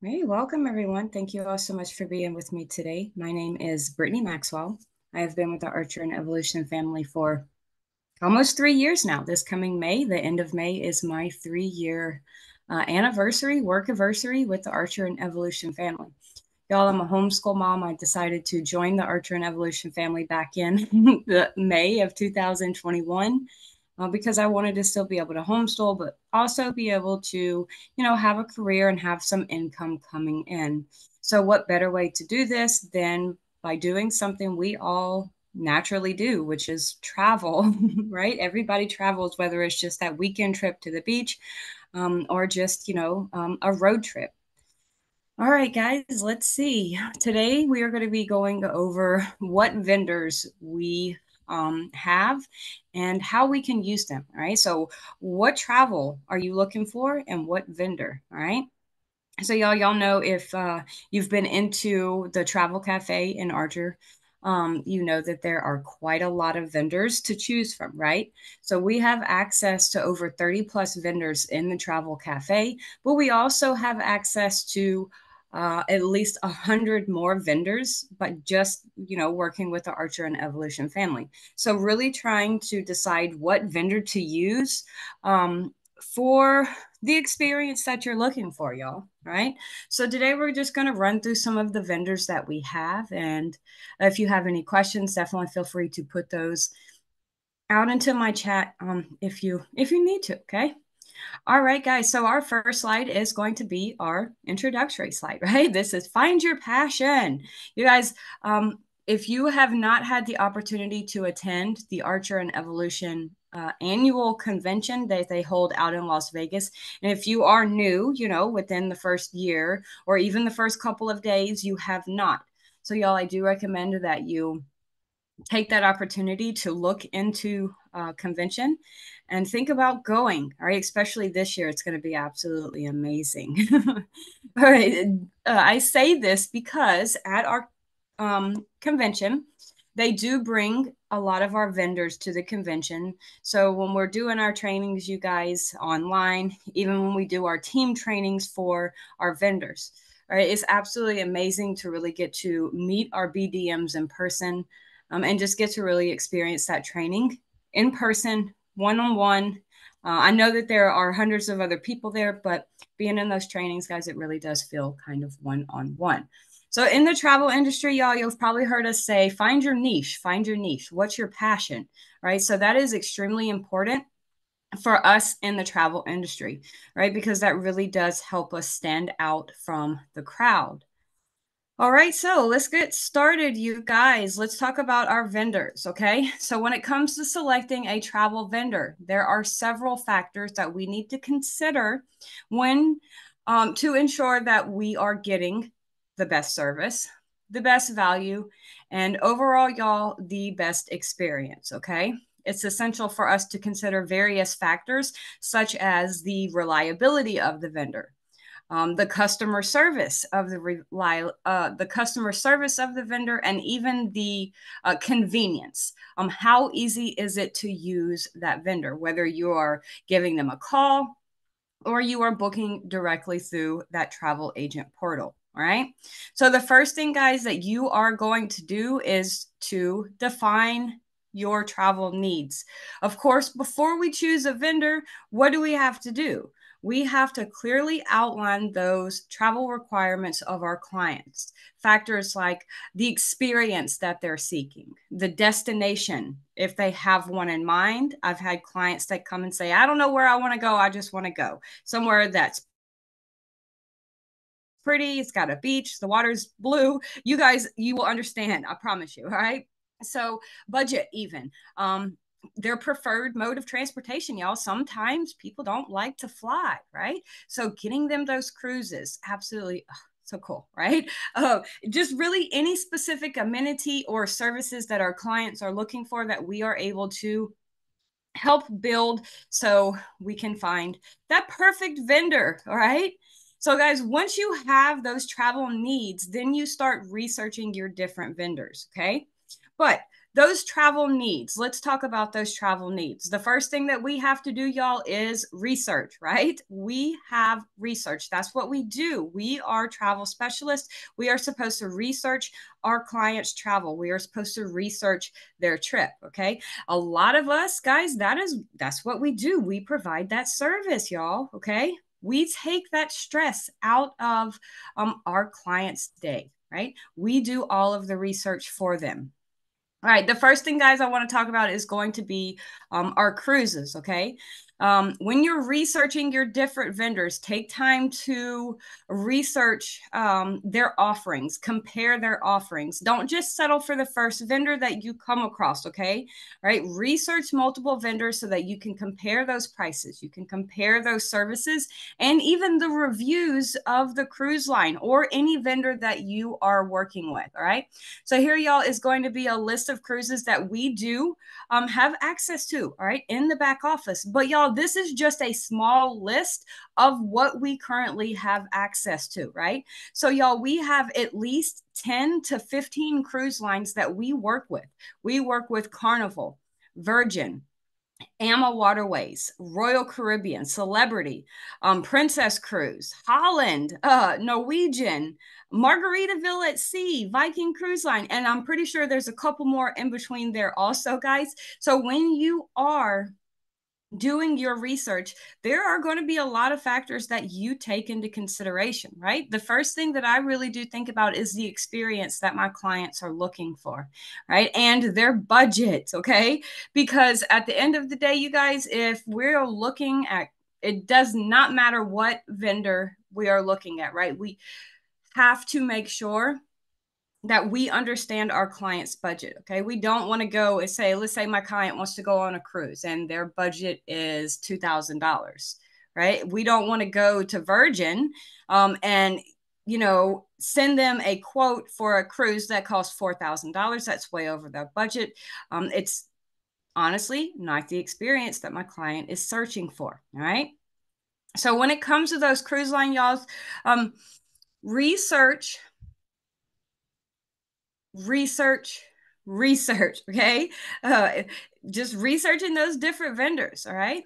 Hey, welcome everyone. Thank you all so much for being with me today. My name is Brittany Maxwell. I have been with the Archer and Evolution family for almost 3 years now. This coming May, the end of May, is my 3-year anniversary, work anniversary with the Archer and Evolution family. Y'all, I'm a homeschool mom. I decided to join the Archer and Evolution family back in the May of 2021 because I wanted to still be able to homeschool, but also be able to, have a career and have some income coming in. So, what better way to do this than by doing something we all naturally do, which is travel, right? Everybody travels, whether it's just that weekend trip to the beach or just, a road trip. All right, guys, let's see. Today we are going to be going over what vendors we have and how we can use them. All right. So, what travel are you looking for and what vendor? All right. So y'all know if you've been into the travel cafe in Archer, you know that there are quite a lot of vendors to choose from, right? So we have access to over 30 plus vendors in the travel cafe, but we also have access to at least 100 more vendors, but just, working with the Archer and Evolution family. So really trying to decide what vendor to use for the experience that you're looking for, y'all. Right. So today we're just going to run through some of the vendors that we have. And if you have any questions, definitely feel free to put those out into my chat if you need to. Okay. All right, guys. So our first slide is going to be our introductory slide, right? This is find your passion. You guys, if you have not had the opportunity to attend the Archer and Evolution annual convention that they hold out in Las Vegas, and if you are new, within the first year or even the first couple of days, you have not. So, y'all, I do recommend that you take that opportunity to look into convention and think about going. All right, especially this year, it's going to be absolutely amazing. All right, I say this because at our convention, they do bring a lot of our vendors to the convention. So when we're doing our trainings, you guys online, even when we do our team trainings for our vendors, all right, it's absolutely amazing to really get to meet our BDMs in person and just get to really experience that training in person, one on one. I know that there are hundreds of other people there, but being in those trainings, guys, it really does feel kind of one on one. So, in the travel industry, y'all, you've probably heard us say, find your niche, find your niche. What's your passion, right? So, that is extremely important for us in the travel industry, right? Because that really does help us stand out from the crowd. All right, so let's get started, you guys. Let's talk about our vendors, okay? So, when it comes to selecting a travel vendor, there are several factors that we need to consider when to ensure that we are getting the best service, the best value, and overall, y'all, the best experience, okay? It's essential for us to consider various factors, such as the reliability of the vendor, the customer service of the customer service of the vendor, and even the convenience. How easy is it to use that vendor, whether you are giving them a call or you are booking directly through that travel agent portal. All right. So the first thing, guys, that you are going to do is to define your travel needs. Of course, before we choose a vendor, what do we have to do? We have to clearly outline those travel requirements of our clients. Factors like the experience that they're seeking, the destination, if they have one in mind. I've had clients that come and say, I don't know where I want to go. I just want to go somewhere that's pretty, it's got a beach, the water's blue. You guys, you will understand. I promise you. All right. So, budget, even. Their preferred mode of transportation, y'all. Sometimes people don't like to fly, right? So, getting them those cruises, absolutely. So cool, right? Just really any specific amenity or services that our clients are looking for that we are able to help build so we can find that perfect vendor. All right. So, guys, once you have those travel needs, then you start researching your different vendors. Okay. But those travel needs. Let's talk about those travel needs. The first thing that we have to do, y'all, is research, right? We have research. That's what we do. We are travel specialists. We are supposed to research our clients' travel. We are supposed to research their trip, okay? A lot of us, guys, that's what we do. We provide that service, y'all, okay? We take that stress out of our client's day, right? We do all of the research for them. All right, the first thing, guys, I want to talk about is going to be our cruises, okay? When you're researching your different vendors, take time to research their offerings, compare their offerings. Don't just settle for the first vendor that you come across, okay? All right, research multiple vendors so that you can compare those prices, you can compare those services, and even the reviews of the cruise line or any vendor that you are working with, all right? So here, y'all, is going to be a list of cruises that we do have access to, all right, in the back office. But y'all, this is just a small list of what we currently have access to, right? So y'all, we have at least 10 to 15 cruise lines that we work with. We work with Carnival, Virgin, AMA Waterways, Royal Caribbean, Celebrity, Princess Cruise, Holland, Norwegian, Margaritaville at Sea, Viking Cruise Line, and I'm pretty sure there's a couple more in between there also, guys. So when you are doing your research, there are going to be a lot of factors that you take into consideration, right? The first thing that I really do think about is the experience that my clients are looking for, right? And their budget, okay? Because at the end of the day, you guys, if we're looking at, it does not matter what vendor we are looking at, right? We have to make sure that we understand our client's budget. Okay. We don't want to go and say, let's say my client wants to go on a cruise and their budget is $2,000, right? We don't want to go to Virgin and, send them a quote for a cruise that costs $4,000. That's way over their budget. It's honestly not the experience that my client is searching for. All right. So when it comes to those cruise line, y'all, research, research, research, okay? Just researching those different vendors, all right?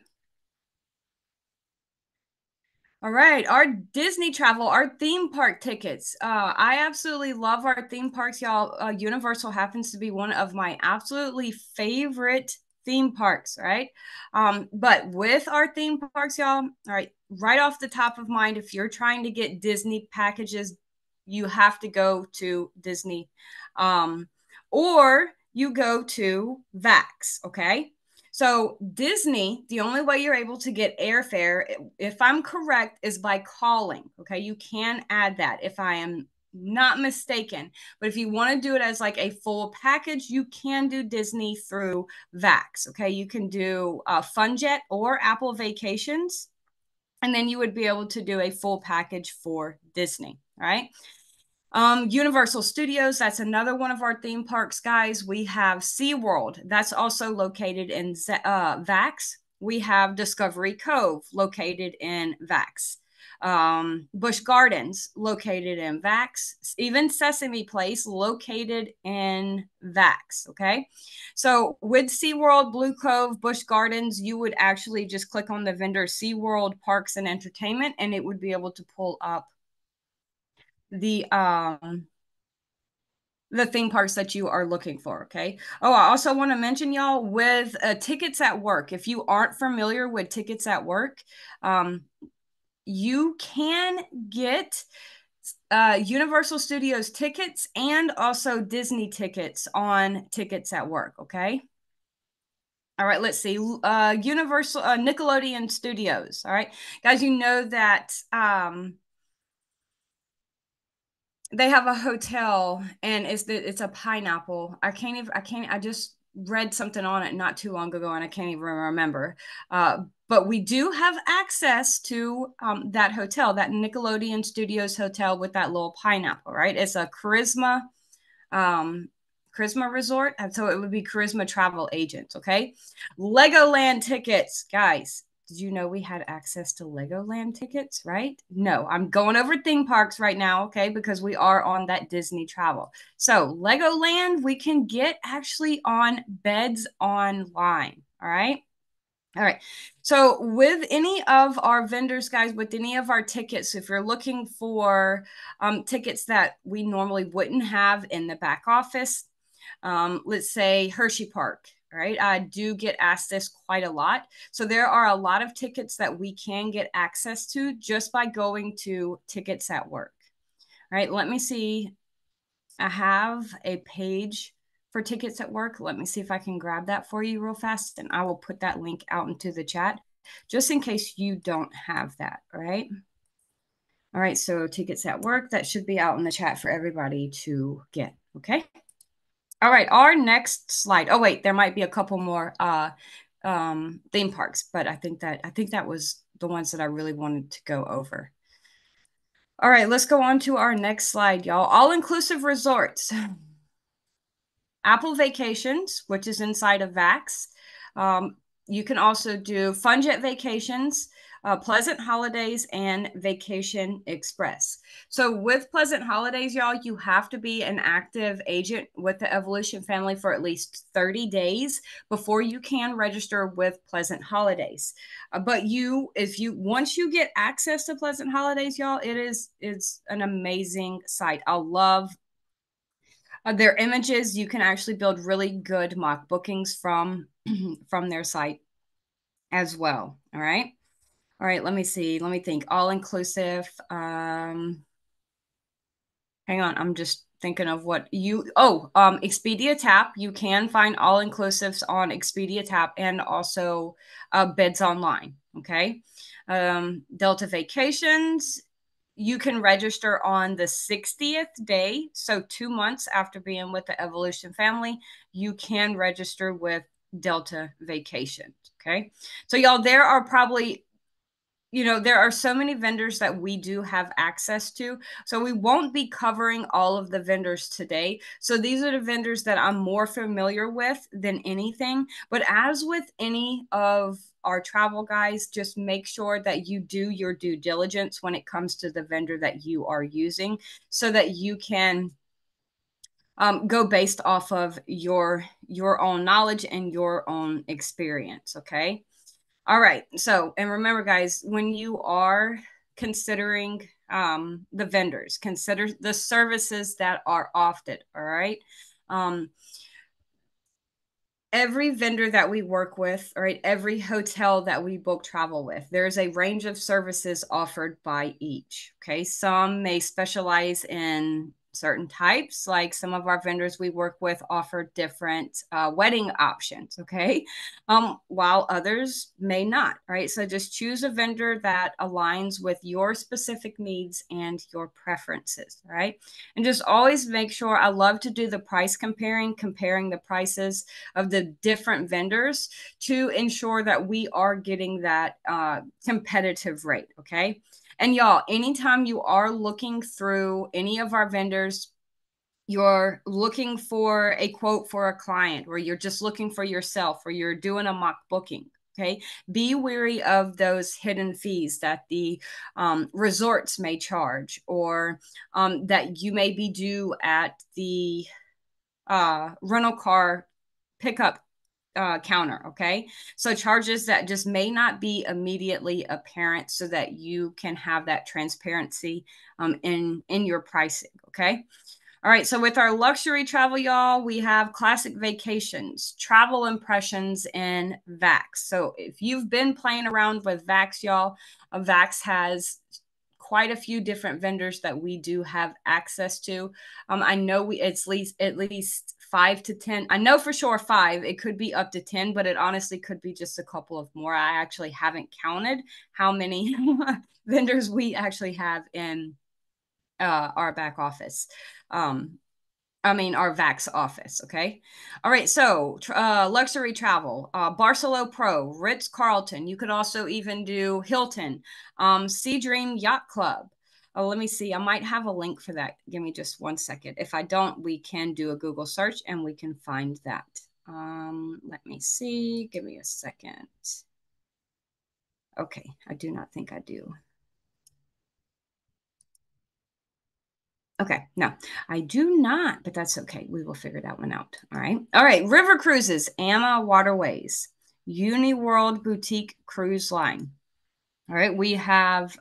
All right, our Disney travel, our theme park tickets. I absolutely love our theme parks, y'all. Universal happens to be one of my absolutely favorite theme parks, right? But with our theme parks, y'all, all right, right off the top of mind, if you're trying to get Disney packages, you have to go to Disney, or you go to VAX, okay? So Disney, the only way you're able to get airfare, if I'm correct, is by calling. Okay, you can add that if I am not mistaken. But if you want to do it as like a full package, you can do Disney through VAX. Okay, you can do FunJet or Apple Vacations, and then you would be able to do a full package for Disney. All right. Universal Studios, that's another one of our theme parks, guys. We have SeaWorld, that's also located in VAX. We have Discovery Cove, located in VAX. Busch Gardens, located in VAX. Even Sesame Place, located in VAX, okay? So with SeaWorld, Blue Cove, Busch Gardens, you would actually just click on the vendor SeaWorld Parks and Entertainment, and it would be able to pull up the theme parks that you are looking for. Okay. Oh, I also want to mention, y'all, with tickets at work. If you aren't familiar with tickets at work, you can get Universal Studios tickets and also Disney tickets on tickets at work. Okay. All right, let's see. Universal Nickelodeon Studios. All right, guys, you know that they have a hotel and it's a pineapple. I just read something on it not too long ago and I can't even remember. But we do have access to that hotel, that Nickelodeon Studios hotel with that little pineapple, right? It's a Charisma Resort, and so it would be Charisma Travel Agents, okay? Legoland tickets, guys. did you know we had access to Legoland tickets, right? No, I'm going over theme parks right now, okay, because we are on that Disney travel. So Legoland, we can get actually on beds online, all right? All right. So with any of our vendors, guys, with any of our tickets, if you're looking for tickets that we normally wouldn't have in the back office, let's say Hershey Park, right? I do get asked this quite a lot. So there are a lot of tickets that we can get access to just by going to Tickets at Work. All right, let me see. I have a page for Tickets at Work. Let me see if I can grab that for you real fast, and I will put that link out into the chat just in case you don't have that. All right. All right. So Tickets at Work, that should be out in the chat for everybody to get. Okay. All right. Our next slide. Oh, wait, there might be a couple more theme parks, but I think that was the ones that I really wanted to go over. All right, let's go on to our next slide, y'all. All-inclusive resorts. Apple Vacations, which is inside of Vax. You can also do FunJet Vacations, Pleasant Holidays, and Vacation Express. So with Pleasant Holidays, y'all, you have to be an active agent with the Evolution family for at least 30 days before you can register with Pleasant Holidays. But once you get access to Pleasant Holidays, y'all, it's an amazing site. I love their images. You can actually build really good mock bookings from from their site as well. All right. All right, let me see. Let me think. All inclusive. Hang on, I'm just thinking of Expedia Tap. You can find all inclusives on Expedia Tap and also Beds Online. Okay. Delta Vacations, you can register on the 60th day. So 2 months after being with the Evolution family, you can register with Delta Vacations. Okay. So y'all, there are so many vendors that we do have access to. So we won't be covering all of the vendors today. So these are the vendors that I'm more familiar with than anything. But as with any of our travel guys, just make sure that you do your due diligence when it comes to the vendor that you are using so that you can go based off of your own knowledge and your own experience. Okay. All right. So, and remember, guys, when you are considering the vendors, consider the services that are offered. All right. Um, every vendor that we work with, all right, every hotel that we book travel with, there's a range of services offered by each. Okay. Some may specialize in certain types, like some of our vendors we work with offer different wedding options. Okay. While others may not. Right. So just choose a vendor that aligns with your specific needs and your preferences. Right. And just always make sure, I love to do the price comparing the prices of the different vendors to ensure that we are getting that competitive rate. Okay. And y'all, anytime you are looking through any of our vendors, you're looking for a quote for a client, or you're just looking for yourself, or you're doing a mock booking. Okay. Be wary of those hidden fees that the resorts may charge, or that you may be due at the rental car pickup counter. Okay. So charges that just may not be immediately apparent so that you can have that transparency in your pricing. Okay. All right. So with our luxury travel, y'all, we have classic vacations, travel impressions, and Vax. So if you've been playing around with Vax, y'all, Vax has quite a few different vendors that we do have access to. I know it's at least 5 to 10. I know for sure 5. It could be up to 10, but it honestly could be just a couple of more. I actually haven't counted how many vendors we actually have in our back office. Our Vax office. Okay. All right. So, luxury travel, Barcelo Pro, Ritz Carlton. You could also even do Hilton, Sea Dream Yacht Club. Oh, let me see. I might have a link for that. Give me just 1 second. If I don't, we can do a Google search and we can find that. Let me see. Give me a second. Okay, I do not think I do. Okay, no, I do not, but that's okay. We will figure that one out. All right. All right. River cruises, Ama Waterways, Uni World Boutique Cruise Line. All right. We have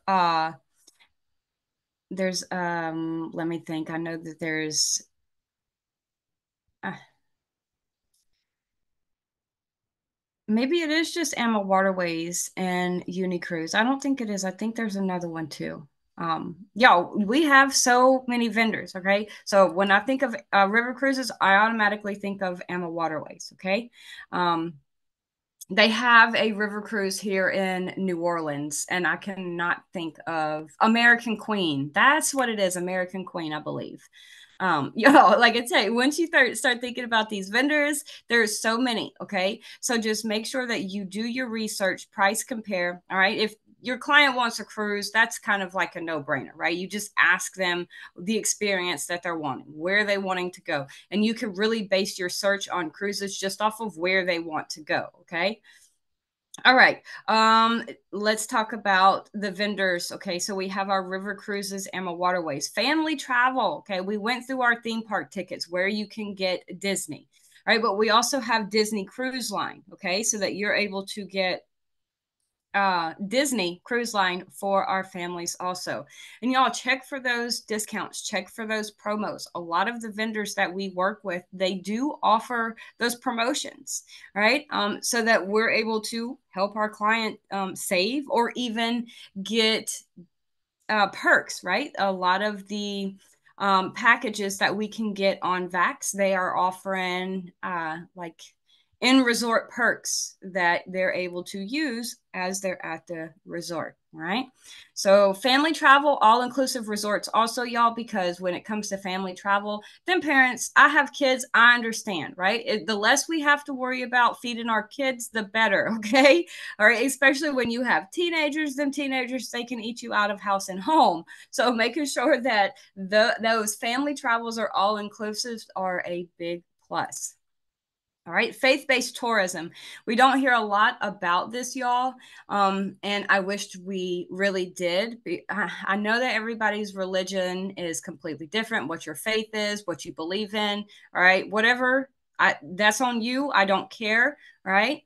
there's let me think. I know that there's uh, maybe it is just Ama Waterways and Uni Cruise. I don't think it is. I think there's another one too. Yeah, we have so many vendors. Okay, so when I think of river cruises, I automatically think of Ama Waterways. Okay, um, they have a river cruise here in New Orleans, and I cannot think of American Queen. That's what it is, American Queen, I believe. Like I say, once you start thinking about these vendors, there's so many. Okay, so just make sure that you do your research, price compare. All right, if your client wants a cruise, that's kind of like a no-brainer, right? You just ask them the experience that they're wanting, where they wanting to go, and you can really base your search on cruises just off of where they want to go. Okay. All right. Let's talk about the vendors. Okay, so we have our river cruises and our waterways. Family travel. Okay, we went through our theme park tickets where you can get Disney. All right, but we also have Disney Cruise Line. Okay, so that you're able to get Disney Cruise Line for our families also. And y'all check for those discounts, check for those promos. A lot of the vendors that we work with, they do offer those promotions, right? So that we're able to help our client save or even get perks, right? A lot of the packages that we can get on Vax, they are offering like in resort perks that they're able to use as they're at the resort, right? So family travel, all inclusive resorts also, y'all, because when it comes to family travel, then parents, I have kids, I understand, right? The less we have to worry about feeding our kids, the better, okay? All right, especially when you have teenagers, them teenagers, they can eat you out of house and home. So making sure that those family travels are all inclusive are a big plus. All right, faith-based tourism. We don't hear a lot about this, y'all, and I wished we really did. I know that everybody's religion is completely different. What your faith is, what you believe in, all right, whatever. That's on you. I don't care. All right,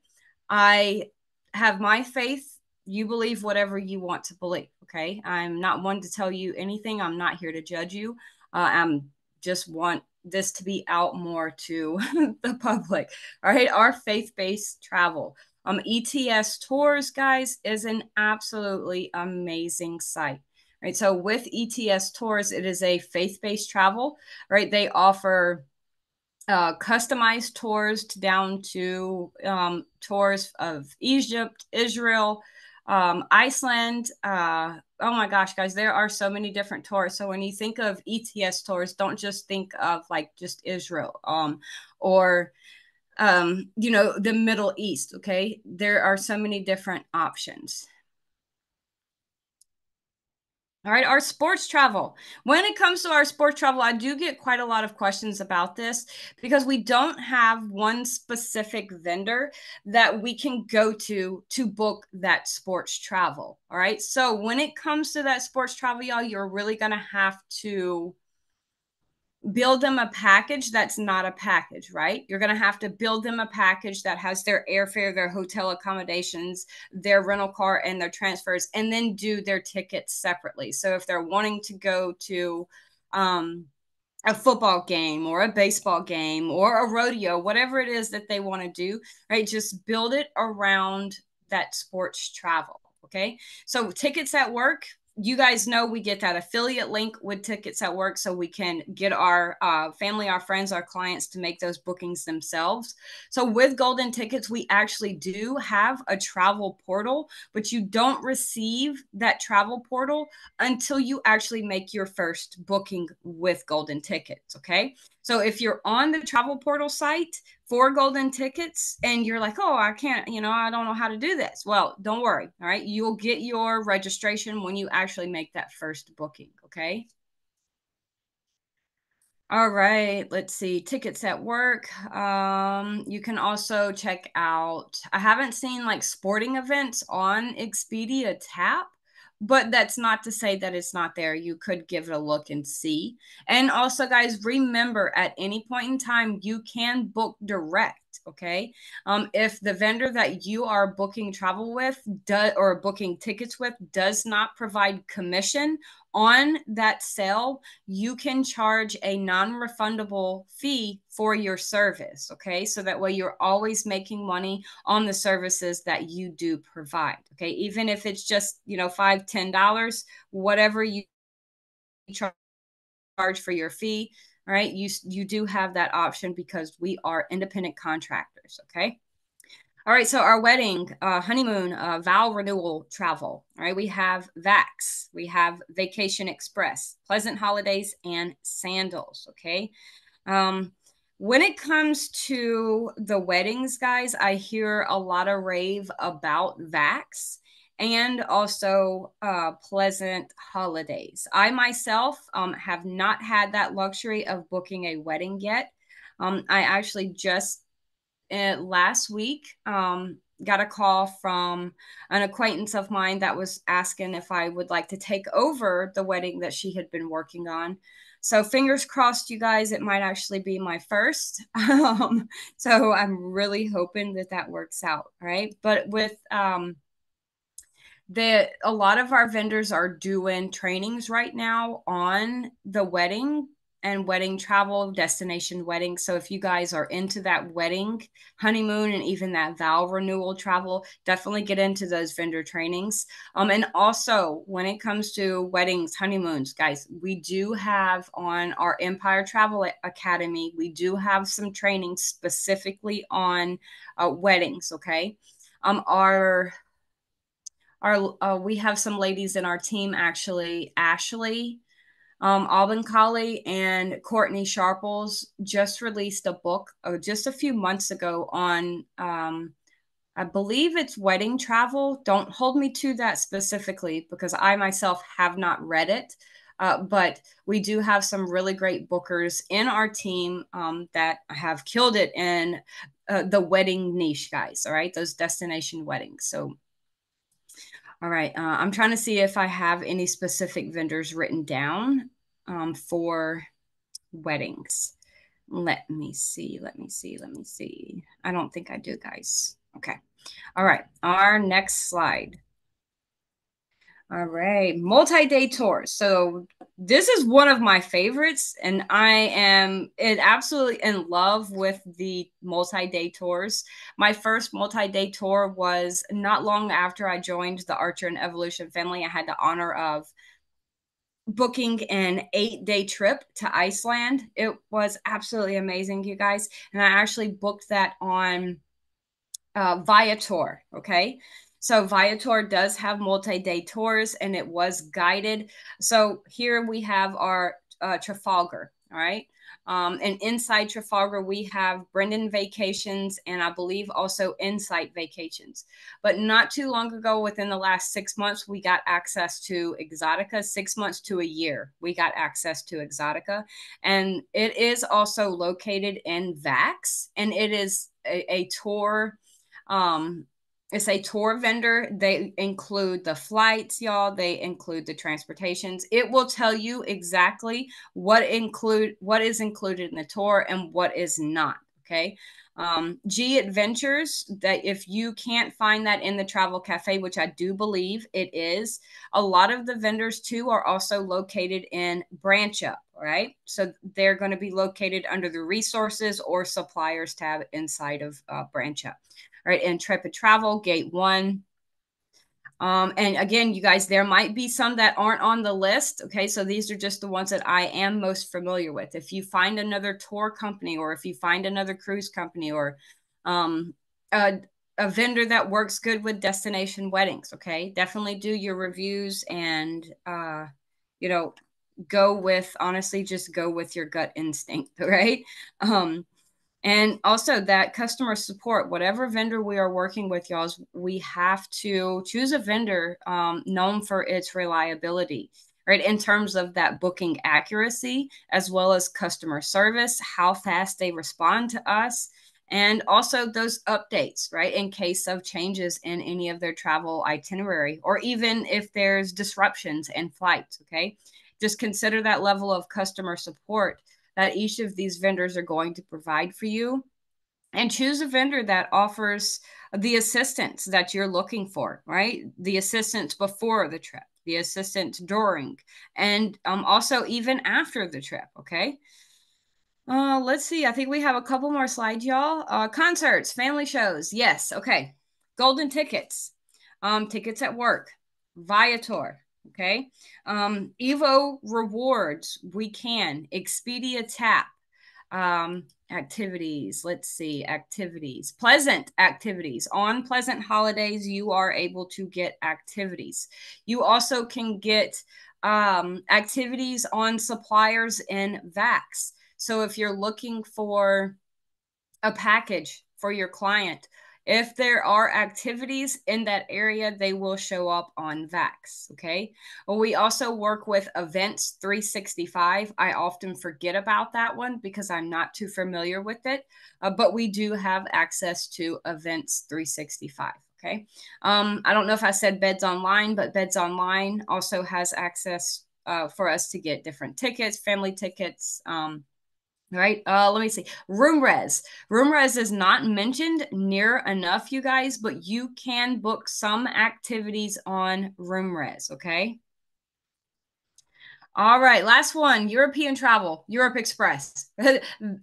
I have my faith. You believe whatever you want to believe. Okay, I'm not one to tell you anything. I'm not here to judge you. I'm just want this to be out more to the public. All right, our faith-based travel. ETS Tours, guys, is an absolutely amazing site. Right, so with ETS Tours, it is a faith-based travel. Right, they offer customized tours down to tours of Egypt, Israel, Iceland. Oh my gosh, guys, there are so many different tours. So when you think of ETS tours, don't just think of like just Israel or the Middle East. Okay, there are so many different options. All right, our sports travel. When it comes to our sports travel, I do get quite a lot of questions about this because we don't have one specific vendor that we can go to book that sports travel. All right, so when it comes to that sports travel, y'all, you're really going to have to build them a package that's not a package, right? You're going to have to build them a package that has their airfare, their hotel accommodations, their rental car, and their transfers, and then do their tickets separately. So if they're wanting to go to a football game or a baseball game or a rodeo, whatever it is that they want to do, right? Just build it around that sports travel. Okay. So tickets at work, you guys know we get that affiliate link with tickets at work so we can get our family, our friends, our clients to make those bookings themselves. So with golden tickets, we actually do have a travel portal, but you don't receive that travel portal until you actually make your first booking with golden tickets. Okay. So if you're on the travel portal site for golden tickets and you're like, oh, I can't, I don't know how to do this. Well, don't worry. All right. You'll get your registration when you actually make that first booking. Okay. All right, let's see. Tickets at work. You can also check out, I haven't seen like sporting events on Expedia Tap, but that's not to say that it's not there. You could give it a look and see. And also, guys, remember at any point in time, you can book direct. Okay. If the vendor that you are booking travel with does or booking tickets with does not provide commission on that sale, you can charge a non-refundable fee for your service. Okay. So that way you're always making money on the services that you do provide. Okay. Even if it's just, $5, $10, whatever you charge for your fee. All right. You do have that option because we are independent contractors. Okay. All right, so our wedding, honeymoon, vow renewal travel. All right, we have Vax, we have Vacation Express, Pleasant Holidays, and Sandals. Okay. Um, when it comes to the weddings, guys, I hear a lot of rave about Vax and also Pleasant Holidays. I myself have not had that luxury of booking a wedding yet. I actually just last week got a call from an acquaintance of mine that was asking if I would like to take over the wedding that she had been working on. So fingers crossed, you guys, it might actually be my first. So I'm really hoping that that works out. All right. But with that a lot of our vendors are doing trainings right now on the wedding and wedding travel, destination wedding. So if you guys are into that wedding, honeymoon, and even that vow renewal travel, definitely get into those vendor trainings. And also when it comes to weddings, honeymoons, guys, we do have on our Empire Travel Academy, we do have some training specifically on weddings. Okay. Our we have some ladies in our team actually, Ashley, Auburn Collie, and Courtney Sharples just released a book just a few months ago on I believe it's wedding travel. Don't hold me to that specifically because I myself have not read it. But we do have some really great bookers in our team that have killed it in the wedding niche, guys. All right, those destination weddings. So all right. I'm trying to see if I have any specific vendors written down for weddings. Let me see. Let me see. Let me see. I don't think I do, guys. Okay. All right. Our next slide. All right, multi-day tours. So this is one of my favorites, and I am absolutely in love with the multi-day tours. My first multi-day tour was not long after I joined the Archer and Evolution family. I had the honor of booking an 8-day trip to Iceland. It was absolutely amazing, you guys. And I actually booked that on Viator. Okay. So Viator does have multi-day tours and it was guided. So here we have our Trafalgar. All right. And inside Trafalgar, we have Brendan Vacations and I believe also Insight Vacations. But not too long ago, within the last 6 months, we got access to Exotica. 6 months to a year, we got access to Exotica. And it is also located in Vax and it is a tour it's a tour vendor. They include the flights, y'all. They include the transportations. It will tell you exactly what is included in the tour and what is not. Okay. G Adventures, that if you can't find that in the travel cafe, which I do believe it is, a lot of the vendors too are also located in Branch Up. All right. So they're going to be located under the resources or suppliers tab inside of Branch Up. All right, Intrepid Travel, Gate One. And again, you guys, there might be some that aren't on the list. Okay, so these are just the ones that I am most familiar with. If you find another tour company or if you find another cruise company or um, a, a vendor that works good with destination weddings, okay, definitely do your reviews and, you know, honestly, just go with your gut instinct, right? And also that customer support, whatever vendor we are working with, y'all, we have to choose a vendor known for its reliability. right? In terms of that booking accuracy, as well as customer service, how fast they respond to us, and also those updates, right? In case of changes in any of their travel itinerary, or even if there's disruptions in flights, okay? Just consider that level of customer support that each of these vendors are going to provide for you, and choose a vendor that offers the assistance that you're looking for, right? The assistance before the trip, the assistance during, and also even after the trip, okay? Let's see. I think we have a couple more slides, y'all. Concerts, family shows. Yes. Okay. Golden tickets. Tickets at work. Viator. Okay. Evo rewards. We can. Expedia tap. Activities. Let's see. Activities. Pleasant activities. On pleasant holidays, you are able to get activities. You also can get activities on suppliers in VAX. So if you're looking for a package for your client, if there are activities in that area, they will show up on VAX. Okay. Well, we also work with Events 365. I often forget about that one because I'm not too familiar with it, but we do have access to Events 365. Okay. I don't know if I said Beds Online, but Beds Online also has access for us to get different tickets, family tickets, right. Let me see. Room res. Room res is not mentioned near enough, you guys, but you can book some activities on room res. Okay. All right, last one, European travel, Europe Express.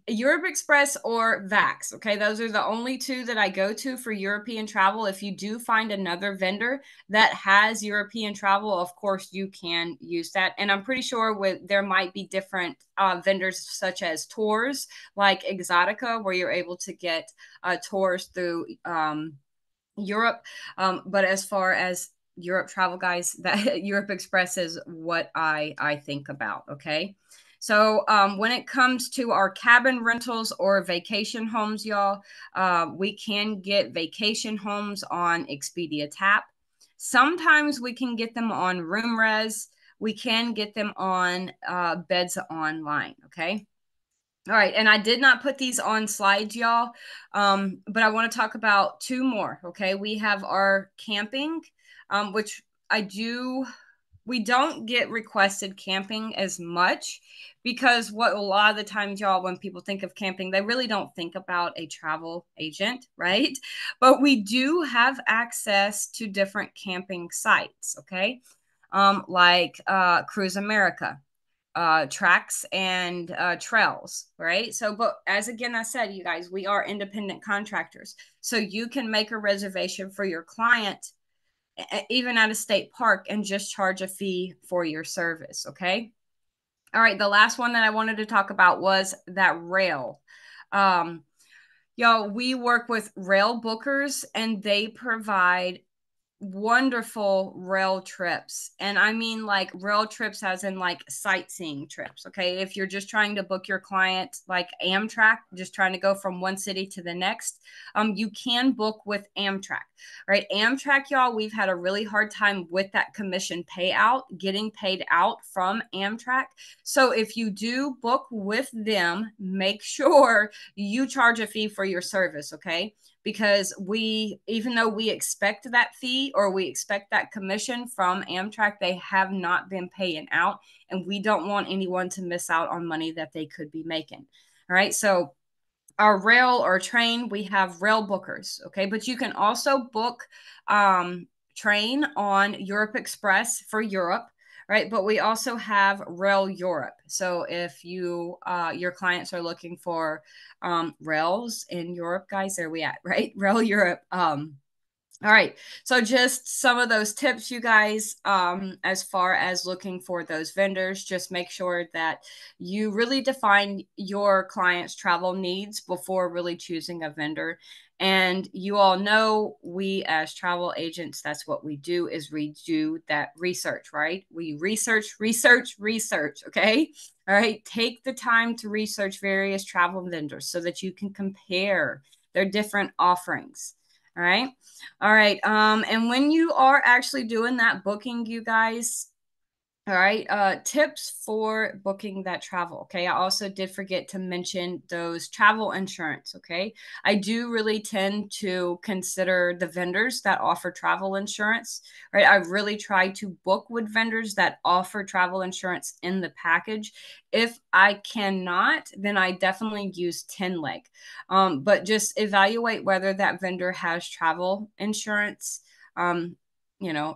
Europe Express or VAX. Okay, those are the only two that I go to for European travel. If you do find another vendor that has European travel, of course you can use that. And I'm pretty sure there might be different vendors such as tours like Exotica, where you're able to get tours through Europe. But as far as Europe travel, guys, that Europe Express is what I think about. Okay. So when it comes to our cabin rentals or vacation homes, y'all, we can get vacation homes on Expedia Tap. Sometimes we can get them on Room Res. We can get them on Beds Online. Okay. All right, and I did not put these on slides, y'all, but I want to talk about two more. Okay, we have our camping, which we don't get requested camping as much because what a lot of the times, y'all, when people think of camping, they really don't think about a travel agent, right? But we do have access to different camping sites. Okay, like Cruise America, tracks and trails, right? So, but as again I said, you guys, we are independent contractors, so you can make a reservation for your client even at a state park and just charge a fee for your service. Okay. All right, the last one that I wanted to talk about was that rail. um Y'all, we work with rail bookers and they provide wonderful rail trips. And I mean like rail trips as in like sightseeing trips. Okay. If you're just trying to book your client like Amtrak, just trying to go from one city to the next, you can book with Amtrak, right? Amtrak, y'all, we've had a really hard time with that commission payout, getting paid out from Amtrak. So if you do book with them, make sure you charge a fee for your service. Okay. Because even though we expect that fee or we expect that commission from Amtrak, they have not been paying out, and we don't want anyone to miss out on money that they could be making. All right. So our rail or train, we have rail bookers. Okay. But you can also book train on Europe Express for Europe. Right. But we also have Rail Europe. So if your clients are looking for rails in Europe, guys, there we at, right? Rail Europe. All right. So just some of those tips, you guys, as far as looking for those vendors, just make sure that you really define your client's travel needs before really choosing a vendor. And you all know we as travel agents, that's what we do is we do that research, right? We research, research, research. Okay. All right. Take the time to research various travel vendors so that you can compare their different offerings. All right. All right. And when you are actually doing that booking, you guys, All right. Tips for booking that travel. Okay. I also did forget to mention those travel insurance. Okay. I do really tend to consider the vendors that offer travel insurance. Right. I really try to book with vendors that offer travel insurance in the package. If I cannot, then I definitely use 10 leg. But just evaluate whether that vendor has travel insurance. Um,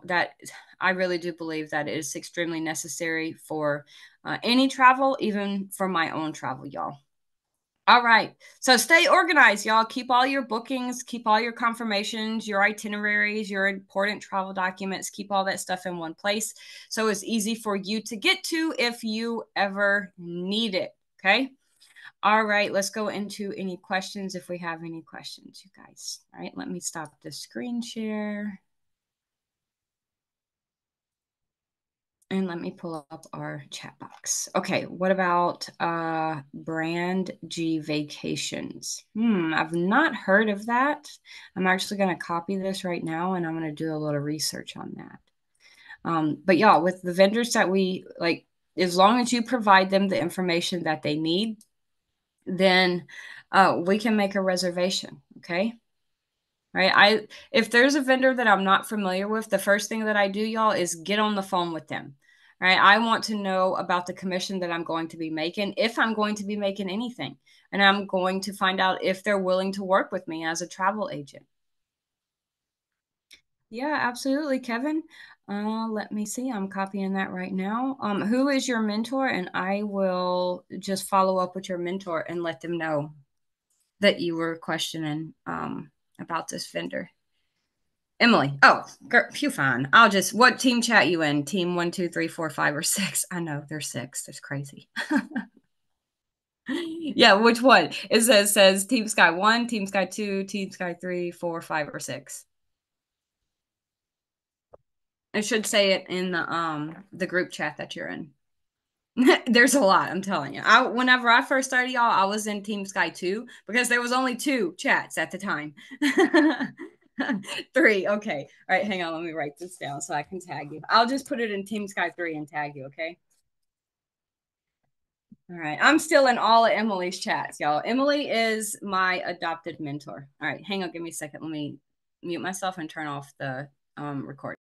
that I really do believe that it is extremely necessary for any travel, even for my own travel, y'all. All right. So stay organized, y'all. Keep all your bookings, keep all your confirmations, your itineraries, your important travel documents, keep all that stuff in one place so it's easy for you to get to if you ever need it. Okay. All right. Let's go into any questions if we have any questions, you guys. All right. Let me stop the screen share. And let me pull up our chat box. Okay, what about Brand G Vacations? I've not heard of that. I'm actually going to copy this right now and I'm going to do a little research on that. But yeah, with the vendors that we like, as long as you provide them the information that they need, then we can make a reservation. Okay. Right. If there's a vendor that I'm not familiar with, the first thing that I do, y'all, is get on the phone with them. Right. I want to know about the commission that I'm going to be making, if I'm going to be making anything. And I'm going to find out if they're willing to work with me as a travel agent. Yeah, absolutely, Kevin. Let me see. I'm copying that right now. Who is your mentor? And I will just follow up with your mentor and let them know that you were questioning about this vendor. Emily. Oh, girl, you fine. What team chat you in? Team 1, 2, 3, 4, 5, or 6? I know there's 6. That's crazy. Yeah, which one? It says Team Sky 1, Team Sky 2, Team Sky 3, 4, 5, or 6. It should say it in the group chat that you're in. There's a lot, I'm telling you. Whenever I first started, y'all, I was in Team Sky 2 because there was only 2 chats at the time. 3. Okay. All right, hang on. Let me write this down so I can tag you. I'll just put it in Team Sky 3 and tag you, okay? All right. I'm still in all of Emily's chats, y'all. Emily is my adopted mentor. All right, hang on, give me a second. Let me mute myself and turn off the recording.